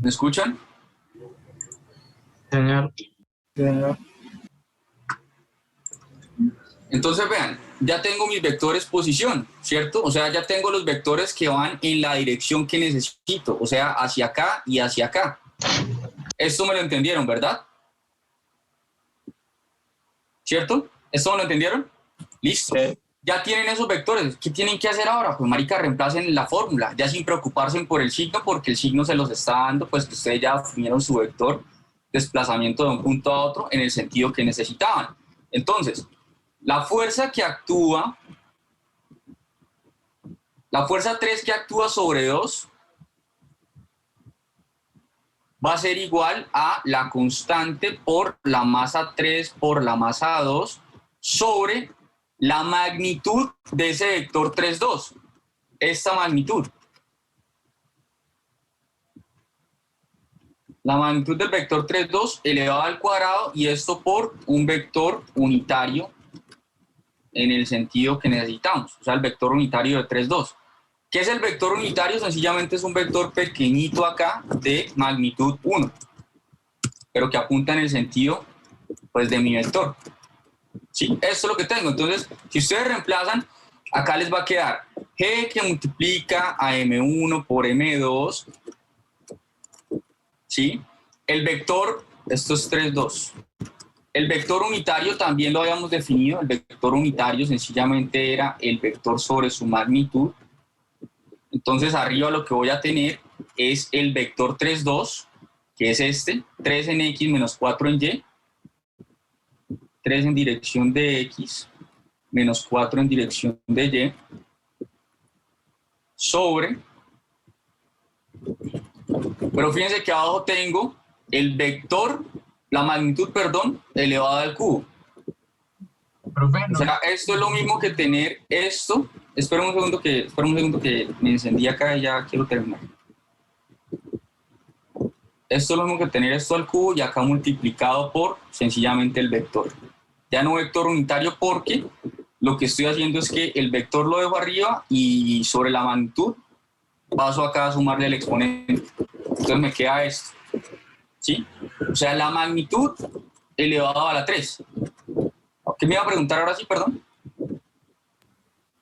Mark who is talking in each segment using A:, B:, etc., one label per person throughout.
A: ¿Me escuchan?
B: Señor. Señor.
A: Entonces vean, ya tengo mis vectores posición, ¿cierto? O sea, ya tengo los vectores que van en la dirección que necesito, o sea, hacia acá y hacia acá. Esto me lo entendieron, ¿verdad? ¿Cierto? ¿Esto me lo entendieron? Listo. Ya tienen esos vectores. ¿Qué tienen que hacer ahora? Pues marica, reemplacen la fórmula, ya sin preocuparse por el signo, porque el signo se los está dando, pues que ustedes ya definieron su vector desplazamiento de un punto a otro en el sentido que necesitaban. Entonces, la fuerza que actúa, la fuerza 3 que actúa sobre 2 va a ser igual a la constante por la masa 3 por la masa 2 sobre la magnitud de ese vector 3, 2. Esta magnitud. La magnitud del vector 3, 2 elevado al cuadrado y esto por un vector unitario en el sentido que necesitamos. O sea, el vector unitario de 3, 2. ¿Qué es el vector unitario? Sencillamente es un vector pequeñito acá de magnitud 1, pero que apunta en el sentido pues, de mi vector. ¿Sí? Esto es lo que tengo. Entonces, si ustedes reemplazan, acá les va a quedar G que multiplica a M1 por M2. ¿Sí? El vector, esto es 3, 2. El vector unitario también lo habíamos definido. El vector unitario sencillamente era el vector sobre su magnitud. Entonces, arriba lo que voy a tener es el vector 3, 2, que es este, 3 en X menos 4 en Y, 3 en dirección de X, menos 4 en dirección de Y, sobre, pero fíjense que abajo tengo el vector, la magnitud, perdón, elevada al cubo.
B: Profe,
A: O sea, esto es lo mismo que tener esto. Espera un segundo que me encendí acá y ya quiero terminar. Esto es lo mismo que tener esto al cubo y acá multiplicado por sencillamente el vector. Ya no vector unitario porque lo que estoy haciendo es que el vector lo dejo arriba y sobre la magnitud paso acá a sumarle el exponente. Entonces me queda esto. ¿Sí? O sea, la magnitud elevado a la 3. ¿Qué me iba a preguntar ahora sí, perdón?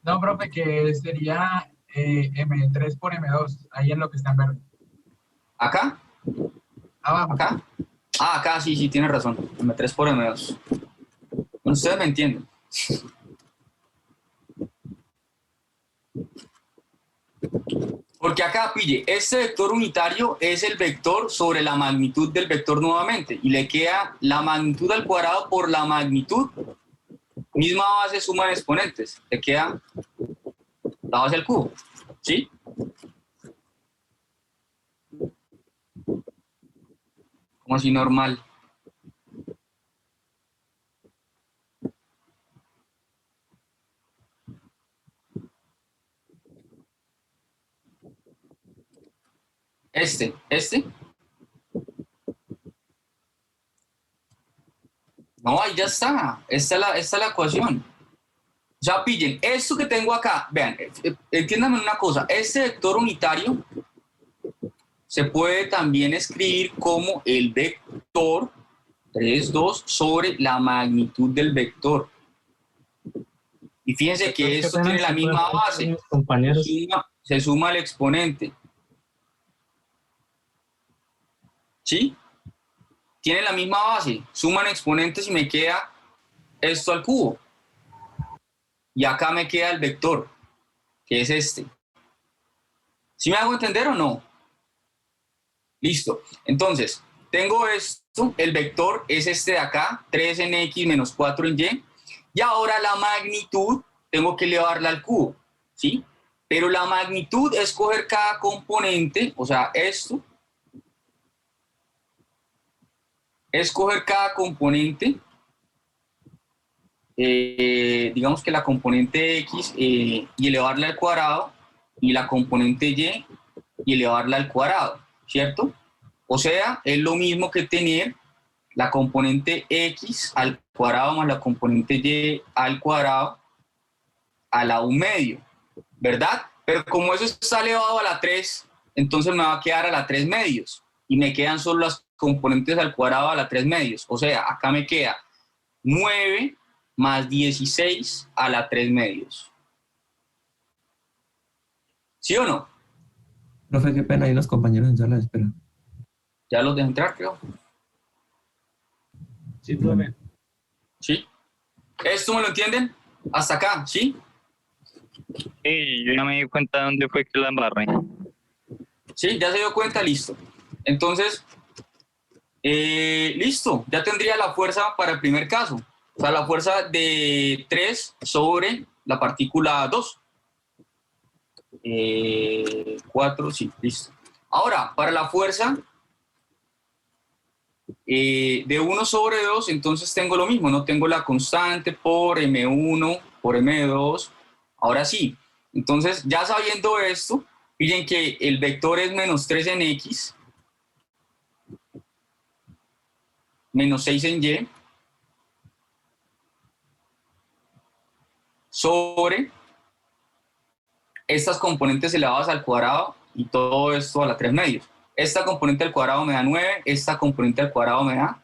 B: no, profe, que sería M3 por M2, ahí en lo que está en verde.
A: ¿Acá?
B: Abajo.
A: ¿Acá? Ah, acá sí, tiene razón. M3 por M2. Bueno, ustedes me entienden. Porque acá, pille, este vector unitario es el vector sobre la magnitud del vector nuevamente. Y le queda la magnitud al cuadrado por la magnitud. Misma base suma de exponentes. Le queda la base al cubo. ¿Sí? Como así normal. Este. No, ahí ya está. Esta es la ecuación. O sea, pillen, esto que tengo acá, vean, entiéndanme una cosa, este vector unitario se puede también escribir como el vector 3, 2 sobre la magnitud del vector. Y fíjense que esto tiene la misma base,
B: compañeros.
A: se suma el exponente. ¿Sí? Tiene la misma base, suman exponentes y me queda esto al cubo. Y acá me queda el vector, que es este. ¿Sí me hago entender o no? Listo. Entonces, tengo esto, el vector es este de acá, 3 en X menos 4 en Y. Y ahora la magnitud tengo que elevarla al cubo, ¿sí? Pero la magnitud es coger cada componente, o sea, esto, es coger cada componente, digamos que la componente X y elevarla al cuadrado, y la componente y elevarla al cuadrado, ¿cierto? O sea, es lo mismo que tener la componente X al cuadrado más la componente Y al cuadrado a la 1 medio, ¿verdad? Pero como eso está elevado a la 3, entonces me va a quedar a la 3 medios. y me quedan solo las componentes al cuadrado a la 3 medios. O sea, acá me queda 9 más 16 a la 3 medios. ¿Sí o no?
C: Profe, qué pena, hay unos compañeros en sala de espera.
A: Ya los dejé entrar, creo.
B: Sí, profe.
A: ¿Sí? ¿Esto me lo entienden? Hasta acá, ¿sí?
D: Sí, yo ya me di cuenta de dónde fue que la embarré.
A: ¿Sí? ¿Ya se dio cuenta? Listo. Entonces, listo. Ya tendría la fuerza para el primer caso. O sea, la fuerza de 3 sobre la partícula 2. 4, sí, listo. Ahora, para la fuerza de 1 sobre 2, entonces tengo lo mismo, ¿no? Tengo la constante por M1 por M2. Ahora sí, entonces ya sabiendo esto, miren que el vector es menos 3 en X, menos 6 en Y, sobre estas componentes elevadas al cuadrado y todo esto a la 3 medios. Esta componente al cuadrado me da 9, esta componente al cuadrado me da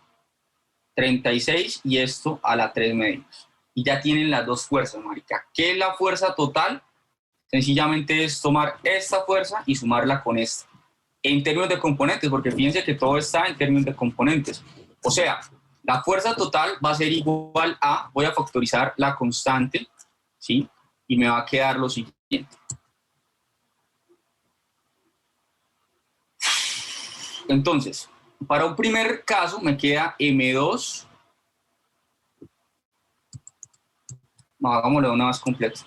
A: 36 y esto a la 3 medios. Y ya tienen las dos fuerzas, marica. ¿Qué es la fuerza total? Sencillamente es tomar esta fuerza y sumarla con esta. En términos de componentes, porque fíjense que todo está en términos de componentes. O sea, la fuerza total va a ser igual a, voy a factorizar la constante, ¿sí? Y me va a quedar lo siguiente. Entonces, para un primer caso me queda M2. Hagámoslo de una vez completa.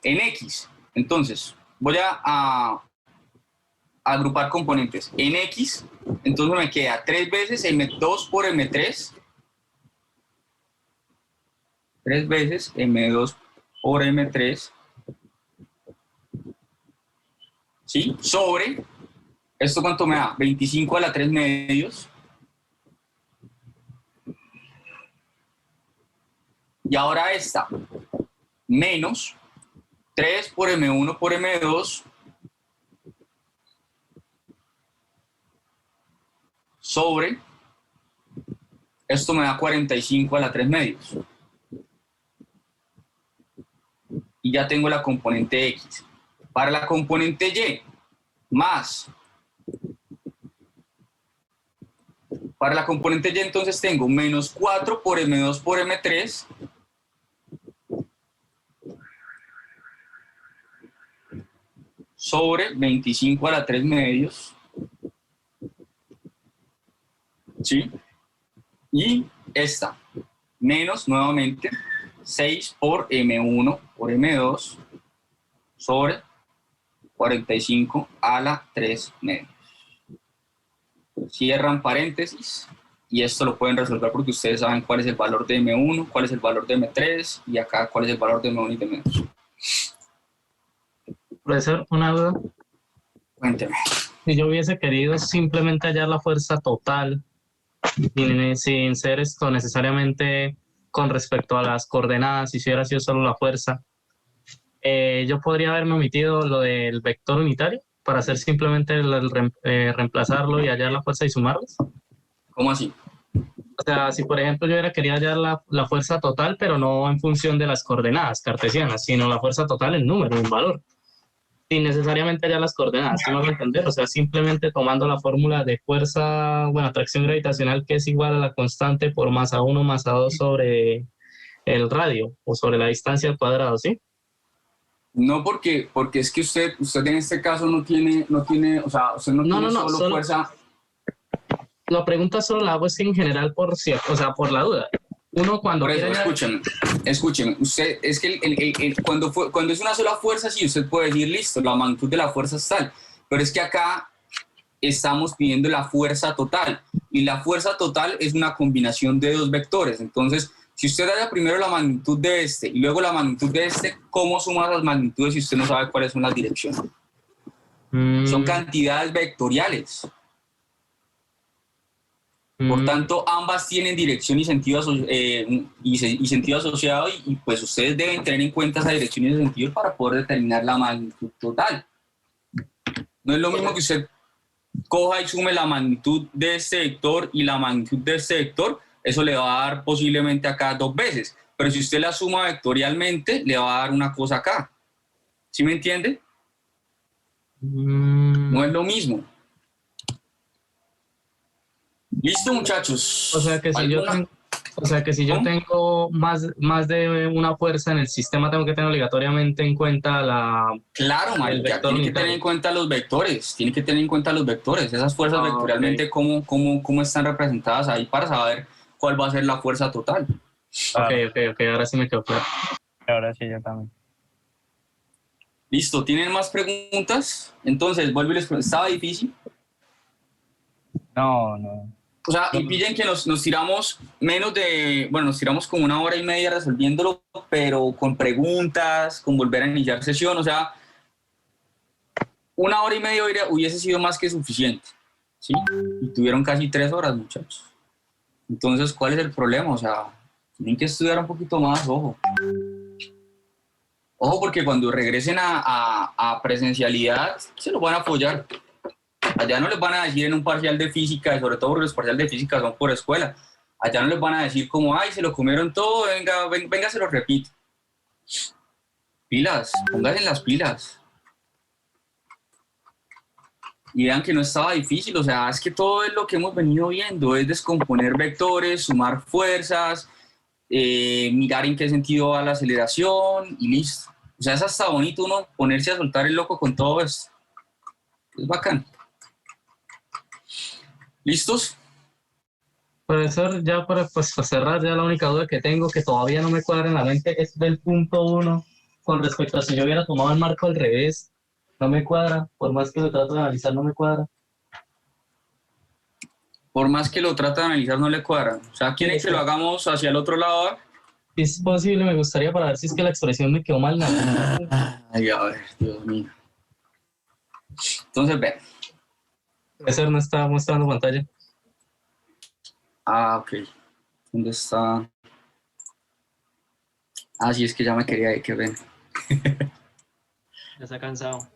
A: En X, entonces, voy a agrupar componentes. En X, entonces me queda 3 veces M2 por M3. 3 veces M2 por M3. ¿Sí? Sobre, ¿esto cuánto me da? 25 a la 3 medios. Y ahora esta, menos 3 por M1 por M2 sobre, esto me da 45 a la 3 medios. Y ya tengo la componente X. Para la componente Y, más. Para la componente Y entonces tengo menos 4 por M2 por M3 sobre 25 a la 3 medios. ¿Sí? Y esta, menos nuevamente 6 por M1 por M2 sobre 45 a la 3 medios. Cierran paréntesis y esto lo pueden resolver porque ustedes saben cuál es el valor de M1, cuál es el valor de M3 y acá cuál es el valor de M1 y de M2.
E: Profesor, una duda.
A: Cuénteme.
E: Si yo hubiese querido simplemente hallar la fuerza total, sin ser esto necesariamente con respecto a las coordenadas, y si hubiera sido solo la fuerza, yo podría haberme omitido lo del vector unitario para hacer simplemente reemplazarlo y hallar la fuerza y sumarlas.
A: ¿Cómo así?
E: O sea, si por ejemplo yo hubiera querido hallar la fuerza total, pero no en función de las coordenadas cartesianas, sino la fuerza total en número, en valor, sin necesariamente hallar las coordenadas, ¿sí me voy a entender? O sea, simplemente tomando la fórmula de fuerza, bueno, atracción gravitacional, que es igual a la constante por masa 1 masa 2 sobre el radio o sobre la distancia al cuadrado, ¿sí?
A: No, porque es que usted en este caso no tiene, o sea, usted no tiene solo fuerza.
E: La pregunta solo la hago es en general por cierto, o sea, por la duda. Uno cuando
A: por eso, escúcheme, usted, es que cuando es una sola fuerza, sí, usted puede decir, listo, la magnitud de la fuerza es tal, pero es que acá estamos pidiendo la fuerza total, y la fuerza total es una combinación de dos vectores. Entonces, si usted halla primero la magnitud de este y luego la magnitud de este, ¿cómo suma las magnitudes si usted no sabe cuáles son las direcciones? Son cantidades vectoriales. Por tanto, ambas tienen dirección y sentido, sentido asociado, y pues ustedes deben tener en cuenta esa dirección y ese sentido para poder determinar la magnitud total. No es lo mismo que usted coja y sume la magnitud de este vector y la magnitud de este vector, eso le va a dar posiblemente acá 2 veces. Pero si usted la suma vectorialmente, le va a dar una cosa acá. ¿Sí me entiende? No es lo mismo. ¿Listo, muchachos?
E: O sea que si yo tengo,
A: ¿Cómo?
E: tengo más de una fuerza en el sistema, tengo que tener obligatoriamente en cuenta
A: Claro,
E: el
A: marica,
E: vector
A: tiene que
E: unitario.
A: tener en cuenta los vectores, tiene que tener en cuenta los vectores, esas fuerzas
E: Ah,
A: vectorialmente, cómo están representadas ahí para saber cuál va a ser la fuerza total.
E: Ok, ahora sí me quedó claro.
D: Ahora sí, yo también.
A: Listo, ¿tienen más preguntas? Entonces, vuelvo y les pregunto, ¿estaba difícil?
D: No.
A: O sea, y pillen que nos tiramos nos tiramos como 1 hora y media resolviéndolo, pero con preguntas, con volver a iniciar sesión, o sea, 1 hora y media hubiese sido más que suficiente, ¿sí? Y tuvieron casi 3 horas, muchachos. Entonces, ¿cuál es el problema? O sea, tienen que estudiar un poquito más, ojo. Ojo, porque cuando regresen a presencialidad, se los van a apoyar. Allá no les van a decir en un parcial de física, y sobre todo porque los parciales de física son por escuela. Allá no les van a decir como, ay, se lo comieron todo, venga, se lo repito. Pilas, pónganse las pilas. Y vean que no estaba difícil, o sea, es que todo es lo que hemos venido viendo, es descomponer vectores, sumar fuerzas, mirar en qué sentido va la aceleración y listo. O sea, es hasta bonito uno ponerse a soltar el loco con todo esto. Es bacán. ¿Listos?
E: Profesor, ya para cerrar, ya la única duda que tengo, que todavía no me cuadra en la mente, es del punto 1, con respecto a si yo hubiera tomado el marco al revés, no me cuadra, por más que lo trato de analizar, no me cuadra.
A: Por más que lo trate de analizar, no le cuadra. O sea, ¿quiere que lo hagamos hacia el otro lado?
E: Si es posible, me gustaría para ver si es que la expresión me quedó mal.
A: Ay, a ver, Dios mío. Entonces, ven.
E: Profesor, no está mostrando pantalla.
A: Ah, ok. ¿Dónde está? Ah, sí, es que ya me quería ir, que ven.
F: Ya está cansado.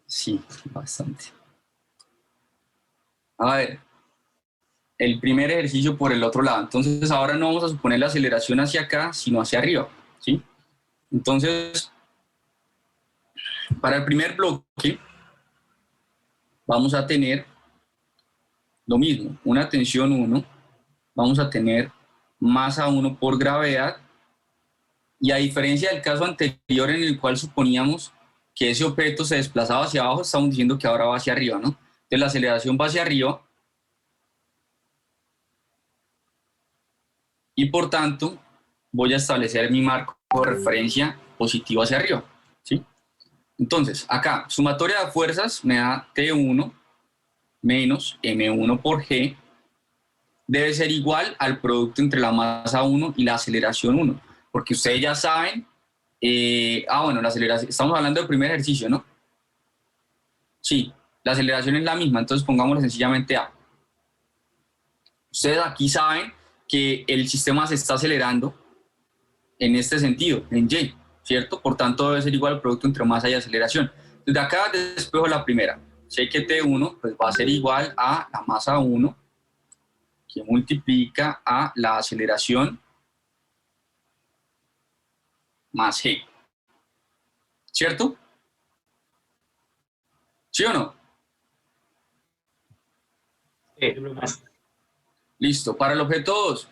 A: Sí, bastante. A ver, el primer ejercicio por el otro lado. Entonces, ahora no vamos a suponer la aceleración hacia acá, sino hacia arriba, ¿sí? Entonces, para el primer bloque, vamos a tener lo mismo, una tensión 1, vamos a tener masa 1 por gravedad, y a diferencia del caso anterior en el cual suponíamos que ese objeto se desplazaba hacia abajo, estamos diciendo que ahora va hacia arriba, ¿no? Entonces la aceleración va hacia arriba y por tanto voy a establecer mi marco de referencia positivo hacia arriba, ¿sí? Entonces, acá, sumatoria de fuerzas me da T1 menos M1 por G debe ser igual al producto entre la masa 1 y la aceleración 1, porque ustedes ya saben, bueno, la aceleración, estamos hablando del primer ejercicio, ¿no? Sí, la aceleración es la misma, entonces pongámosle sencillamente A. Ustedes aquí saben que el sistema se está acelerando en este sentido, en Y, ¿cierto? Por tanto, debe ser igual al producto entre masa y aceleración. Desde acá despejo la primera. Sé que T1 pues, va a ser igual a la masa 1, que multiplica a la aceleración más G. ¿Cierto? ¿Sí o no? Listo. Para el objeto 2.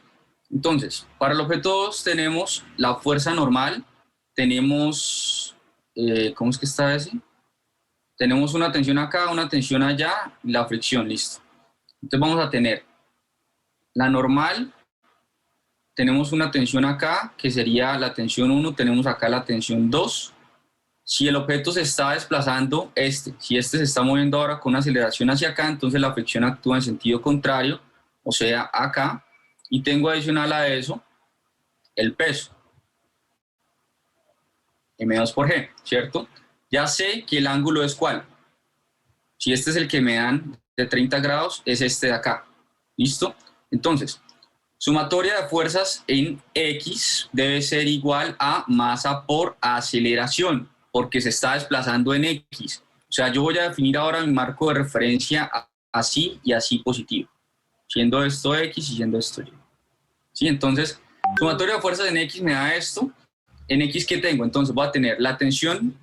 A: Entonces, para el objeto 2 tenemos la fuerza normal, tenemos, ¿cómo es que está ese? Tenemos una tensión acá, una tensión allá, y la fricción, listo. Entonces vamos a tener la normal, tenemos una tensión acá, que sería la tensión 1, tenemos acá la tensión 2. Si el objeto se está desplazando, si este se está moviendo ahora con una aceleración hacia acá, entonces la fricción actúa en sentido contrario, o sea, acá, y tengo adicional a eso el peso, M2 por G, ¿cierto? Ya sé que el ángulo es ¿cuál? Si este es el que me dan de 30 grados, es este de acá, ¿listo? Entonces, sumatoria de fuerzas en X debe ser igual a masa por aceleración, porque se está desplazando en X. O sea, yo voy a definir ahora mi marco de referencia así y así positivo, siendo esto X y siendo esto Y. ¿Sí? Entonces, sumatoria de fuerzas en X me da esto. En X, ¿qué tengo? Entonces voy a tener la tensión,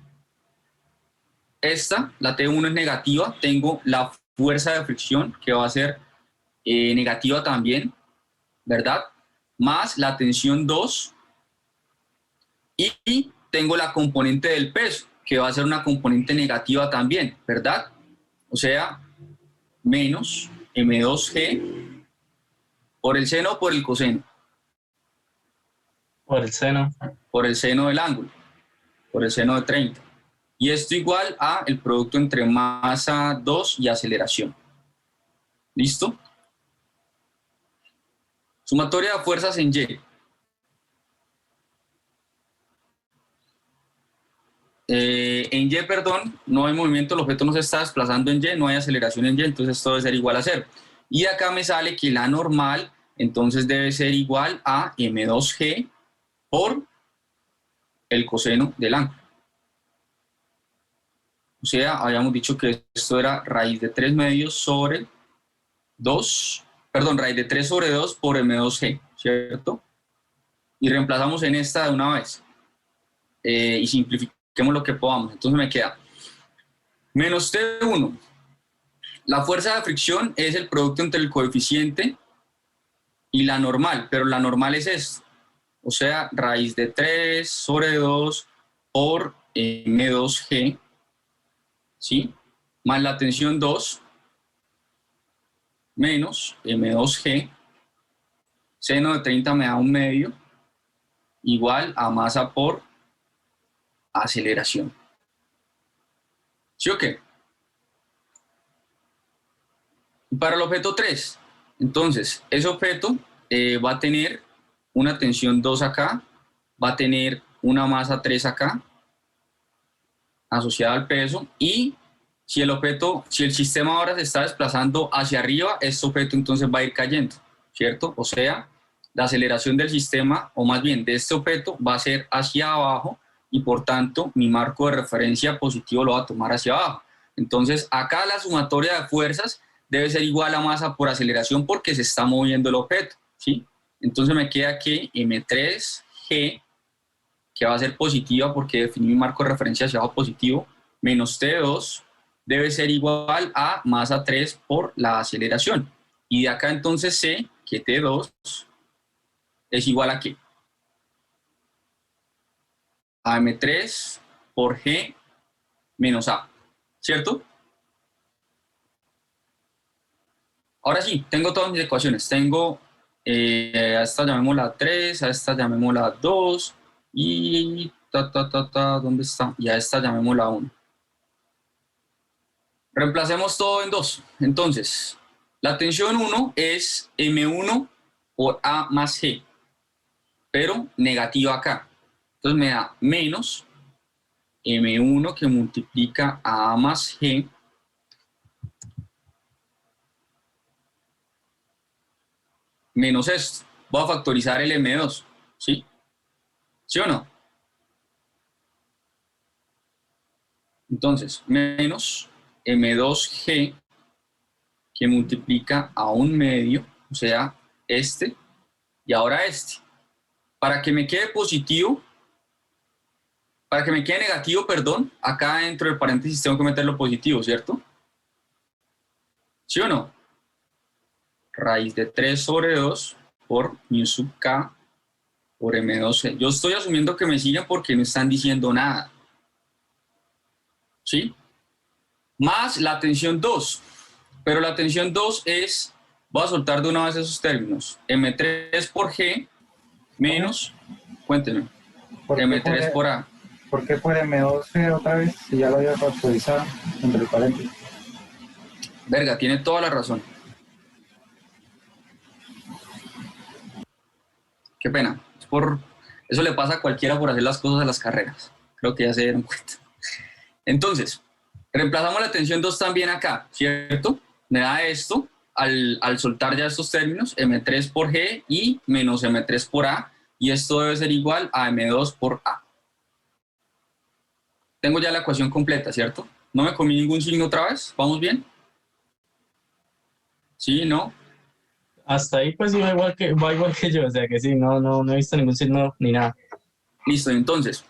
A: esta, la T1 es negativa, tengo la fuerza de fricción, que va a ser negativa también, ¿verdad? Más la tensión 2, y tengo la componente del peso, que va a ser una componente negativa también, ¿verdad? O sea, menos M2G por el seno o por el coseno.
E: Por el seno.
A: Por el seno del ángulo, por el seno de 30. Y esto igual a el producto entre masa 2 y aceleración. ¿Listo? Sumatoria de fuerzas en Y. En Y, perdón, no hay movimiento, el objeto no se está desplazando en Y, no hay aceleración en Y, entonces esto debe ser igual a 0. Y acá me sale que la normal, entonces debe ser igual a M2G por el coseno del ángulo. O sea, habíamos dicho que esto era raíz de 3 medios sobre 2, perdón, raíz de 3 sobre 2 por M2G, ¿cierto? Y reemplazamos en esta de una vez. Y simplifiquemos lo que podamos. Entonces me queda menos T1. La fuerza de fricción es el producto entre el coeficiente y la normal, pero la normal es esto. O sea, raíz de 3 sobre 2 por M2G, ¿sí? Más la tensión 2, menos M2G, seno de 30 me da 1 medio, igual a masa por aceleración. ¿Sí o qué? Para el objeto 3, entonces, ese objeto va a tener una tensión 2 acá, va a tener una masa 3 acá, asociada al peso, y si el sistema ahora se está desplazando hacia arriba, este objeto entonces va a ir cayendo, ¿cierto? O sea, la aceleración del sistema, o más bien de este objeto, va a ser hacia abajo, y por tanto mi marco de referencia positivo lo va a tomar hacia abajo. Entonces acá la sumatoria de fuerzas debe ser igual a masa por aceleración porque se está moviendo el objeto, ¿sí? Entonces me queda que M3G, que va a ser positiva porque definí mi marco de referencia hacia abajo positivo, menos T2 debe ser igual a masa 3 por la aceleración. Y de acá entonces sé que T2 es igual a ¿qué? A M3 por G menos A, ¿cierto? Ahora sí, tengo todas mis ecuaciones. Tengo a esta llamémosla 3, a esta llamémosla 2 y ¿dónde está? Y a esta llamémosla 1. Reemplacemos todo en 2. Entonces, la tensión 1 es M1 por A más G, pero negativa acá. Entonces me da menos M1 que multiplica a A más G menos esto. Voy a factorizar el M2, ¿sí? ¿Sí o no? Entonces, menos M2G que multiplica a 1 medio, o sea, este, y ahora este. Para que me quede positivo, para que me quede negativo, perdón, acá dentro del paréntesis tengo que meterlo positivo, ¿cierto? ¿Sí o no? Raíz de 3 sobre 2 por mu sub k por M2C. Yo estoy asumiendo que me siguen porque no están diciendo nada. ¿Sí? Más la tensión 2. Pero la tensión 2 es, voy a soltar de una vez esos términos, M3 por G menos, cuéntenme, M3 por A.
F: ¿Por qué por M2G otra vez? Si ya lo había factorizado entre el paréntesis.
A: Verga, tiene toda la razón. Qué pena. Eso le pasa a cualquiera por hacer las cosas a las carreras. Creo que ya se dieron cuenta. Entonces, reemplazamos la tensión 2 también acá, ¿cierto? Me da esto, al soltar ya estos términos, M3 por G y menos M3 por A, y esto debe ser igual a M2 por A. Tengo ya la ecuación completa, ¿cierto? ¿No me comí ningún signo otra vez? ¿Vamos bien? ¿Sí? ¿No?
E: Hasta ahí pues sí va igual que yo, o sea que sí, no he visto ningún signo ni nada.
A: Listo, entonces,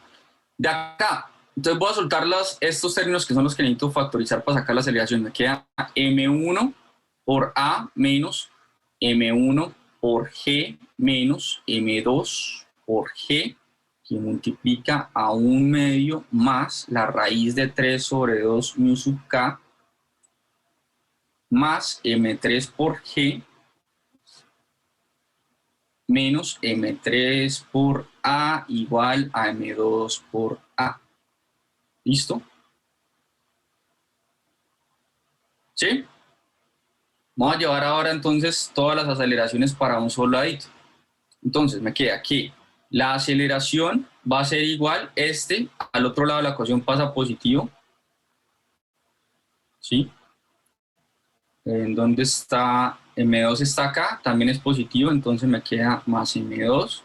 A: de acá, entonces voy a soltar estos términos que son los que necesito factorizar para sacar la aceleración. Me queda m1 por a menos m1 por g menos m2 por g, que multiplica a 1/2 más la raíz de 3 sobre 2 mu sub k más m3 por g menos m3 por a igual a m2 por a. ¿Listo? ¿Sí? Vamos a llevar ahora entonces todas las aceleraciones para un solo ladito. Entonces me queda que la aceleración va a ser igual, al otro lado de la ecuación pasa positivo. ¿Sí? En donde está M2 está acá, también es positivo, entonces me queda más M2.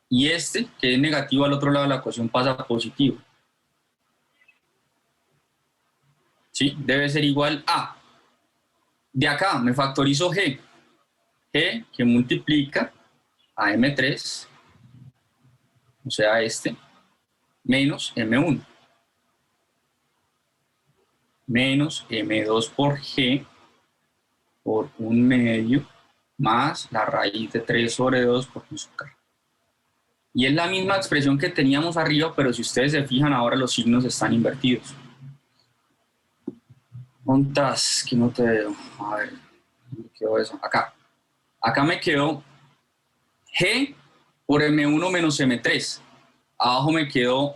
A: Y que es negativo al otro lado de la ecuación, pasa positivo. ¿Sí? Debe ser igual a. De acá me factorizo G. G que multiplica a M3, o sea, menos M1. Menos M2 por G por 1/2 más la raíz de 3 sobre 2 por mu sub k. Y es la misma expresión que teníamos arriba, pero si ustedes se fijan, ahora los signos están invertidos. ¿Cuántas? Que no te veo. A ver, ¿dónde quedó eso? Acá. Acá me quedó G por M1 menos M3. Abajo me quedó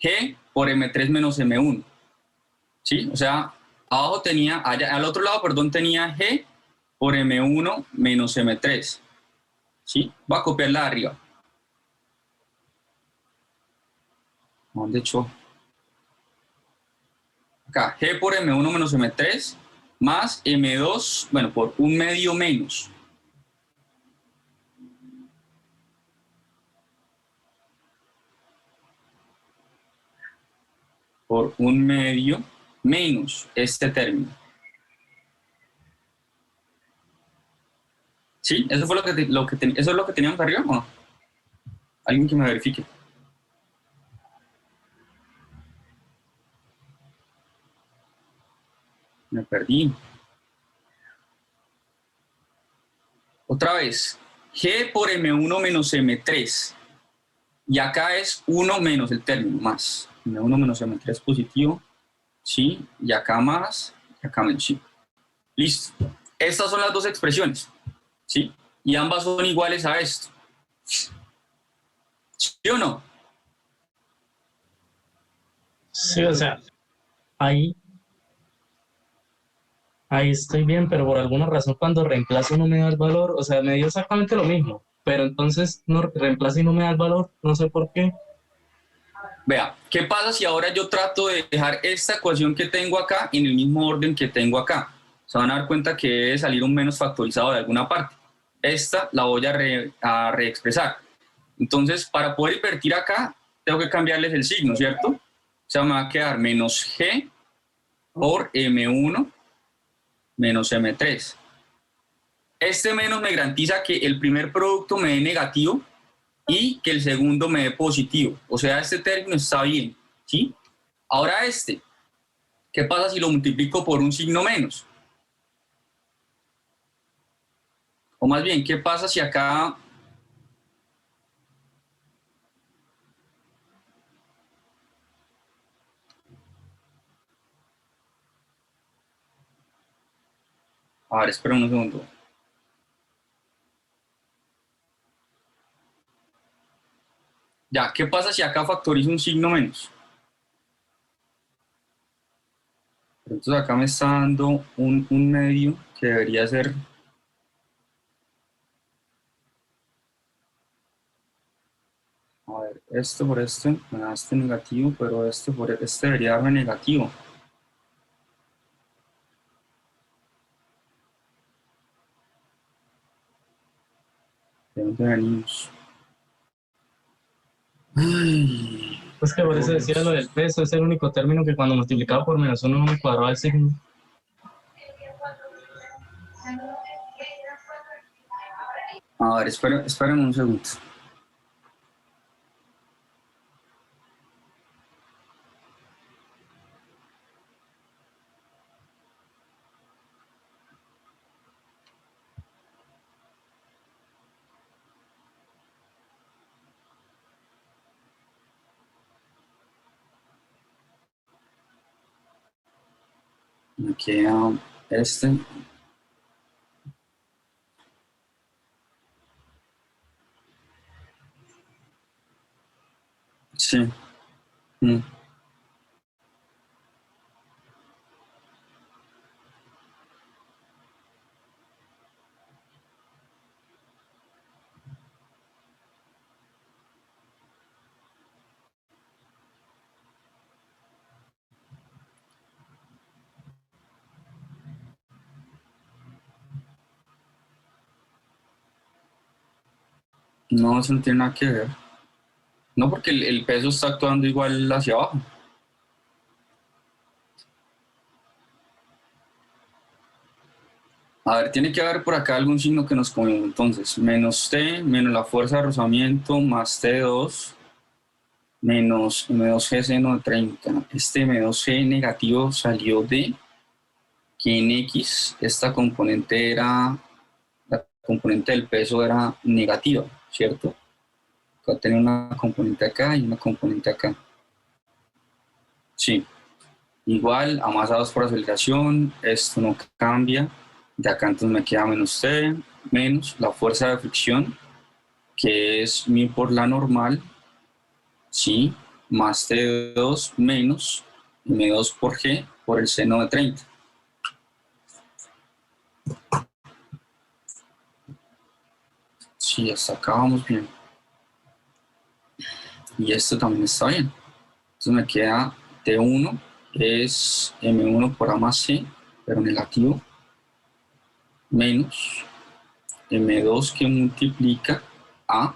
A: G por M3 menos M1. ¿Sí? O sea, abajo tenía, al otro lado, perdón, tenía G por M1 menos M3. ¿Sí? Voy a copiar la de arriba. ¿Dónde echó? Acá, G por M1 menos M3 más M2, bueno, por 1/2 menos. Por 1/2 menos este término. ¿Sí? ¿Eso fue eso es lo que teníamos arriba o no? Alguien que me verifique. Me perdí. Otra vez. G por M1 menos M3. Y acá es 1 menos el término, más. M1 menos M3 positivo. ¿Sí? Y acá más. Y acá menos. ¿Sí? Listo. Estas son las dos expresiones. ¿Sí? Y ambas son iguales a esto. ¿Sí o no?
E: Sí, o sea, ahí estoy bien, pero por alguna razón cuando reemplazo no me da el valor, o sea, me dio exactamente lo mismo, pero entonces no reemplazo y no me da el valor, no sé por qué.
A: Vea, ¿qué pasa si ahora yo trato de dejar esta ecuación que tengo acá en el mismo orden que tengo acá? Se van a dar cuenta que debe salir un menos factorizado de alguna parte. Esta la voy a reexpresar. Entonces, para poder invertir acá, tengo que cambiarles el signo, ¿cierto? O sea, me va a quedar menos G por M1 menos M3. Este menos me garantiza que el primer producto me dé negativo y que el segundo me dé positivo. O sea, este término está bien, ¿sí? Ahora ¿qué pasa si lo multiplico por un signo menos? O más bien, ¿qué pasa si acá... A ver, espera un segundo. Ya, ¿qué pasa si acá factorizo un signo menos? Entonces acá me está dando un medio que debería ser... A ver, esto por este me da este negativo, pero este por este debería darme negativo. ¿De dónde venimos? Ay.
E: Pues que por eso decía lo del peso, es el único término que cuando multiplicaba por -1 no me cuadraba el signo.
A: A ver, esperen un segundo. Me queda este. Sí. Mm. No, eso no tiene nada que ver. No, porque el peso está actuando igual hacia abajo. A ver, tiene que haber por acá algún signo que nos comió. Entonces, menos T, menos la fuerza de rozamiento, más T2, menos M2G seno de 30. Este M2G negativo salió de que en X esta componente era, la componente del peso era negativa, ¿cierto? Acá tenía una componente acá y una componente acá. Sí. Igual, a masa 2 por aceleración, esto no cambia. De acá entonces me queda menos T, menos la fuerza de fricción, que es μ por la normal, sí, más T2 menos M2 por G por el seno de 30. Sí, hasta acá vamos bien. Y esto también está bien. Entonces me queda T1 es M1 por A más C, pero negativo, menos M2 que multiplica A.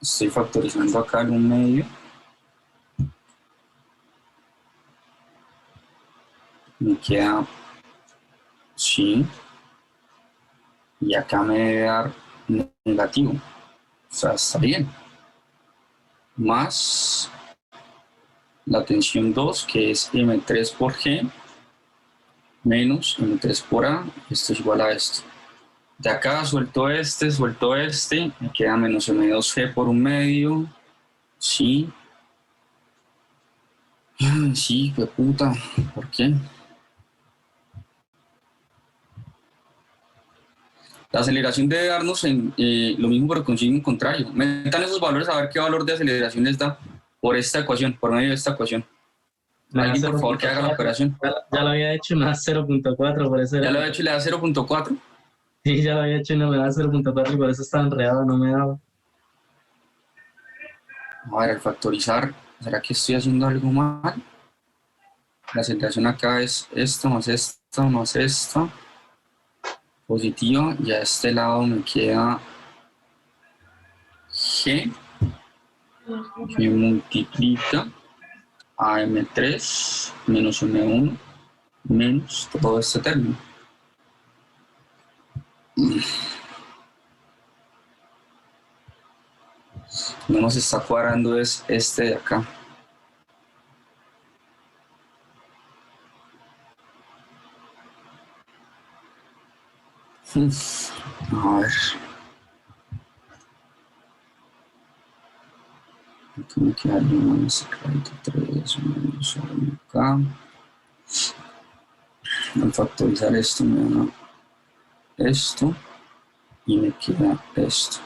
A: Estoy factorizando acá en un medio. Me queda, sí, y acá me debe dar negativo. O sea, está bien. Más la tensión 2, que es M3 por G, menos M3 por A, esto es igual a esto. De acá suelto este, me queda menos M2G por un medio, sí. Sí, qué puta, ¿por qué? La aceleración debe darnos lo mismo pero con signo contrario. Metan esos valores a ver qué valor de aceleración les da por esta ecuación, por medio de esta ecuación. Alguien, por favor, que haga la operación.
E: Ya lo había hecho, me da 0.4, por eso era.
A: Ya lo he hecho y le da 0.4.
E: Sí, ya lo había hecho y no me da 0.4 y por eso estaba enredado, no me daba.
A: A ver, al factorizar, ¿será que estoy haciendo algo mal? La aceleración acá es esto más esto más esto. Positivo, y a este lado me queda G, que multiplica a M3 menos M1 menos todo este término. No nos está cuadrando es este de acá. A ver. Aquí me queda más 3 menos acá. Al factorizar esto me da esto y me queda esto.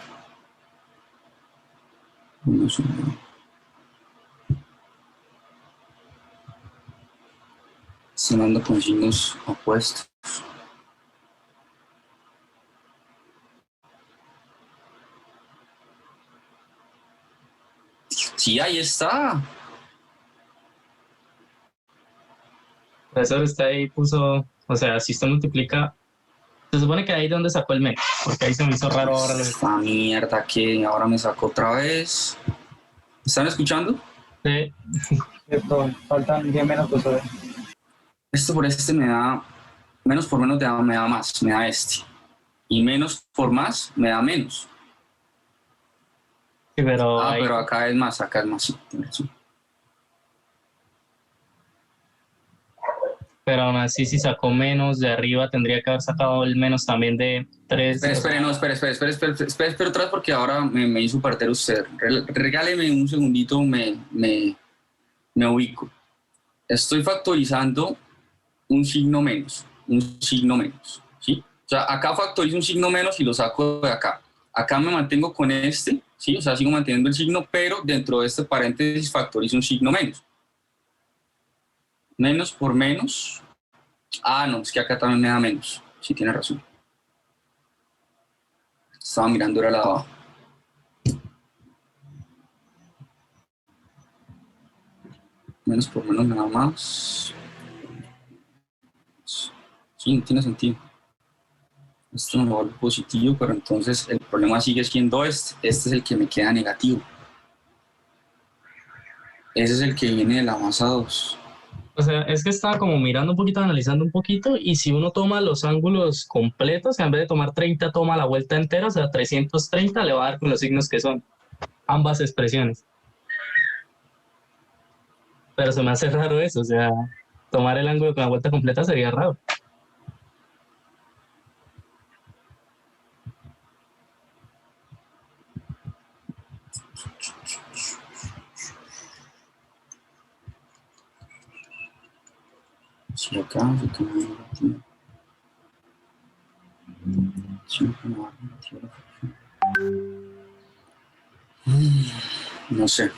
A: Menos 1. Están dando con signos opuestos. Sí, ahí está.
E: Profesor, usted ahí puso, o sea, si usted multiplica Se supone que ahí es donde sacó el menos, porque ahí se me hizo raro ahora.
A: Esta mierda que ahora me sacó otra vez. ¿Están escuchando?
E: Sí.
F: Cierto, faltan 10 minutos todavía.
A: Esto por este me da, menos por menos me da más, me da este. Y menos por más me da menos.
E: Sí, pero,
A: Ah,
E: ahí-
A: pero acá es más, sí, tienes razón.
E: pero aún así si sacó menos de arriba tendría que haber sacado el menos también de 3.
A: Espera otra vez porque ahora me hizo partero usted. Regáleme un segundito, me ubico. Estoy factorizando un signo menos, ¿sí? O sea, acá factorizo un signo menos y lo saco de acá. Acá me mantengo con este, ¿sí? O sea, sigo manteniendo el signo, pero dentro de este paréntesis factorizo un signo menos. Menos por menos. Ah, no, es que acá también me da menos. Sí, tiene razón. Estaba mirando era la de abajo. Menos por menos me da más. Sí, no tiene sentido. Esto me vuelve positivo, pero entonces el problema sigue siendo este. Este es el que me queda negativo. Ese es el que viene de la masa 2.
E: O sea, es que estaba como mirando un poquito, analizando un poquito, y si uno toma los ángulos completos, en vez de tomar 30, toma la vuelta entera, o sea, 330, le va a dar con los signos que son ambas expresiones. Pero se me hace raro eso, o sea, tomar el ángulo con la vuelta completa sería raro.
A: Si acá, si acá me da negativo. Siempre me va a dar negativo. No sé.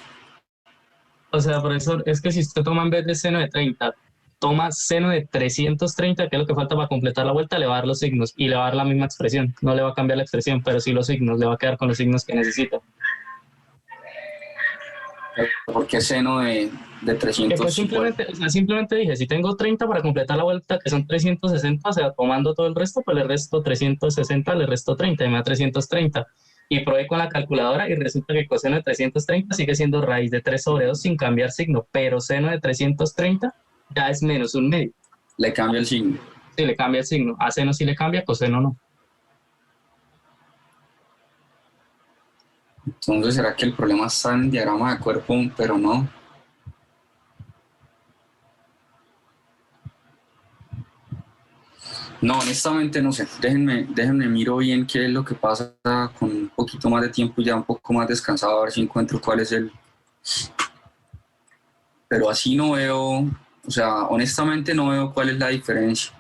E: O sea, profesor, es que si usted toma en vez de seno de 30, toma seno de 330, que es lo que falta para completar la vuelta, le va a dar los signos y le va a dar la misma expresión. No le va a cambiar la expresión, pero sí los signos, le va a quedar con los signos que necesita.
A: ¿Por qué seno de
E: Que
A: 300?
E: pues simplemente, o sea, simplemente dije, si tengo 30 para completar la vuelta, que son 360, o sea, tomando todo el resto, pues le resto 360, le resto 30 y me da 330. Y probé con la calculadora y resulta que coseno de 330 sigue siendo raíz de 3 sobre 2 sin cambiar signo, pero seno de 330 ya es menos un medio.
A: Le cambia el signo.
E: Si le cambia el signo, a seno sí le cambia, coseno no.
A: Entonces, ¿será que el problema está en el diagrama de cuerpo, pero no? No, honestamente no sé. Déjenme miro bien qué es lo que pasa con un poquito más de tiempo y ya un poco más descansado, a ver si encuentro cuál es el... Pero así no veo, o sea, honestamente no veo cuál es la diferencia.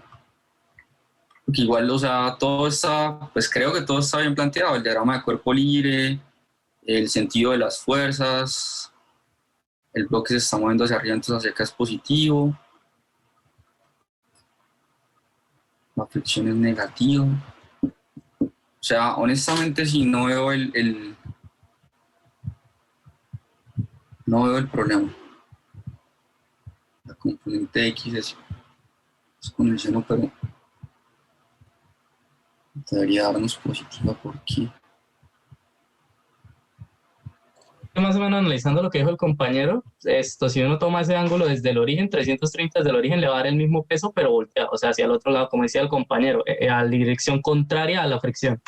A: Porque igual, o sea, todo está, pues creo que todo está bien planteado. El diagrama de cuerpo libre, el sentido de las fuerzas, el bloque se está moviendo hacia arriba, entonces hacia acá es positivo. La fricción es negativa. O sea, honestamente sí no veo no veo el problema. La componente X es con el seno, pero debería darnos positiva porque...
E: Más o menos analizando lo que dijo el compañero, si uno toma ese ángulo desde el origen, 330 desde el origen, le va a dar el mismo peso, pero volteado, o sea, hacia el otro lado, como decía el compañero, a la dirección contraria a la fricción.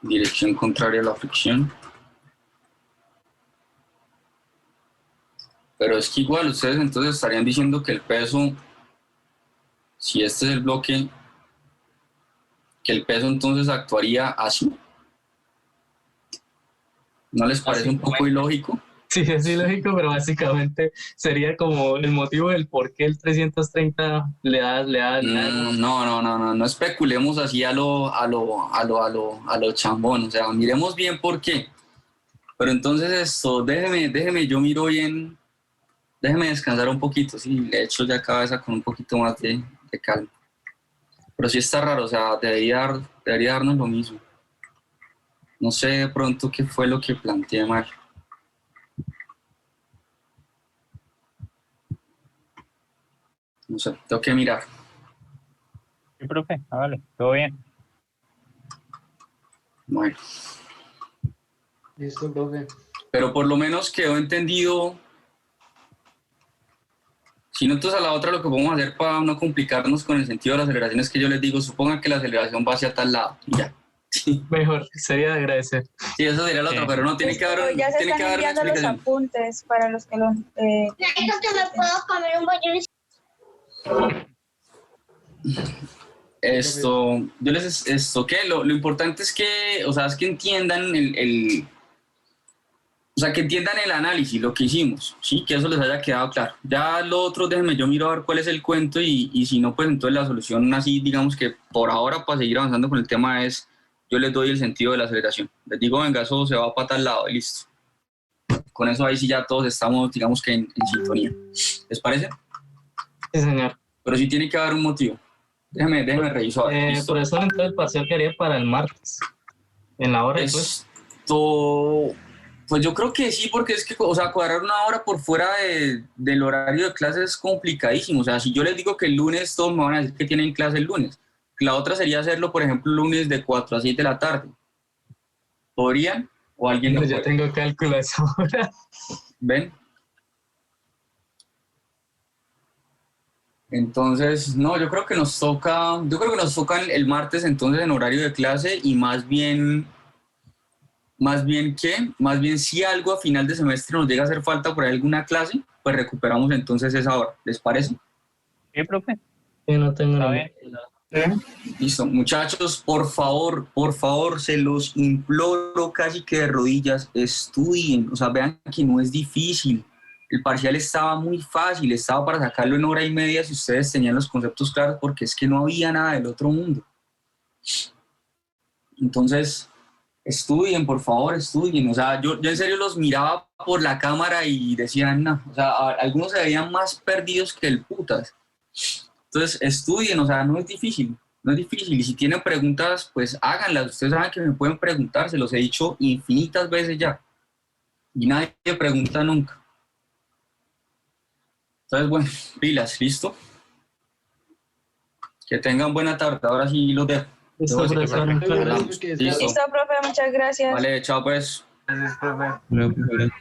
A: Dirección contraria a la fricción. Pero es que igual ustedes entonces estarían diciendo que el peso, si este es el bloque, que el peso entonces actuaría así. ¿No les parece un poco ilógico?
E: Sí, es ilógico, pero básicamente sería como el motivo del por qué el 330 le da.
A: No especulemos así a lo chambón, o sea, miremos bien por qué. Pero entonces esto, déjeme, yo miro bien, déjeme descansar un poquito, sí, le echo ya cabeza con un poquito más de calma. Pero sí está raro, o sea, debería darnos lo mismo. No sé de pronto qué fue lo que planteé mal. No sé, tengo que mirar.
D: Sí, profe, hágale, todo bien.
A: Bueno,
B: Listo, profe.
A: pero por lo menos quedó entendido. Si no, entonces a la otra lo que podemos hacer para no complicarnos con el sentido de la aceleración es que yo les digo, supongan que la aceleración va hacia tal lado y ya. Sí,
E: Mejor, sería de agradecer.
A: sí, eso sería la otra,
D: Sí.
A: pero no, tiene que haber,
G: Pero ya se
A: tiene
G: están
A: que haber una
G: enviando los
A: explicación.
G: apuntes para los que lo...
H: Creo que me puedo comer un bollo.
A: Yo les, ¿qué? Lo importante es que, o sea, es que entiendan o sea, que entiendan el análisis, lo que hicimos, ¿sí? Que eso les haya quedado claro. Ya lo otro, déjenme yo miro a ver cuál es el cuento y si no, pues entonces la solución así, digamos que por ahora para seguir avanzando con el tema es, yo les doy el sentido de la aceleración. Les digo, venga, eso se va para tal lado y listo. Con eso ahí sí ya todos estamos, digamos que en sintonía. ¿Les parece?
E: Sí, señor.
A: Pero sí tiene que haber un motivo. Déjeme revisar. Listo.
E: Por eso entonces el parcial quería para el martes. En la hora después.
A: Esto, pues yo creo que sí, porque es que, o sea, cuadrar una hora por fuera del horario de clase es complicadísimo. O sea, si yo les digo que el lunes todos me van a decir que tienen clase el lunes. La otra sería hacerlo, por ejemplo, el lunes de 4 a 7 de la tarde. ¿Podrían? ¿O alguien no
E: Pues yo
A: puede?
E: tengo cálculo a esa hora.
A: ¿Ven? Entonces, no, yo creo que nos toca el martes entonces en horario de clase y más bien ¿qué? Más bien si algo a final de semestre nos llega a hacer falta por ahí alguna clase, pues recuperamos entonces esa hora. ¿Les parece?
D: Sí, profe,
E: Yo no tengo
D: está
E: ni-
D: bien.
A: Listo. Muchachos, por favor, se los imploro casi que de rodillas, estudien. O sea, vean que no es difícil. El parcial estaba muy fácil, estaba para sacarlo en hora y media si ustedes tenían los conceptos claros, porque es que no había nada del otro mundo. Entonces, estudien, por favor, estudien. O sea, yo en serio los miraba por la cámara y decían, no, o sea, algunos se veían más perdidos que el putas. Entonces, estudien, o sea, no es difícil. Y si tienen preguntas, pues háganlas. Ustedes saben que me pueden preguntar, se los he dicho infinitas veces ya. Y nadie pregunta nunca. Entonces, bueno, pilas, ¿listo? Que tengan buena tarde. Ahora sí los dejo.
E: Listo,
A: Luego sí que
E: profesor, muchas gracias.
A: Listo.
G: Listo, profe, muchas gracias.
A: Vale, chao pues.
F: Gracias, profe.
C: Luego, pues,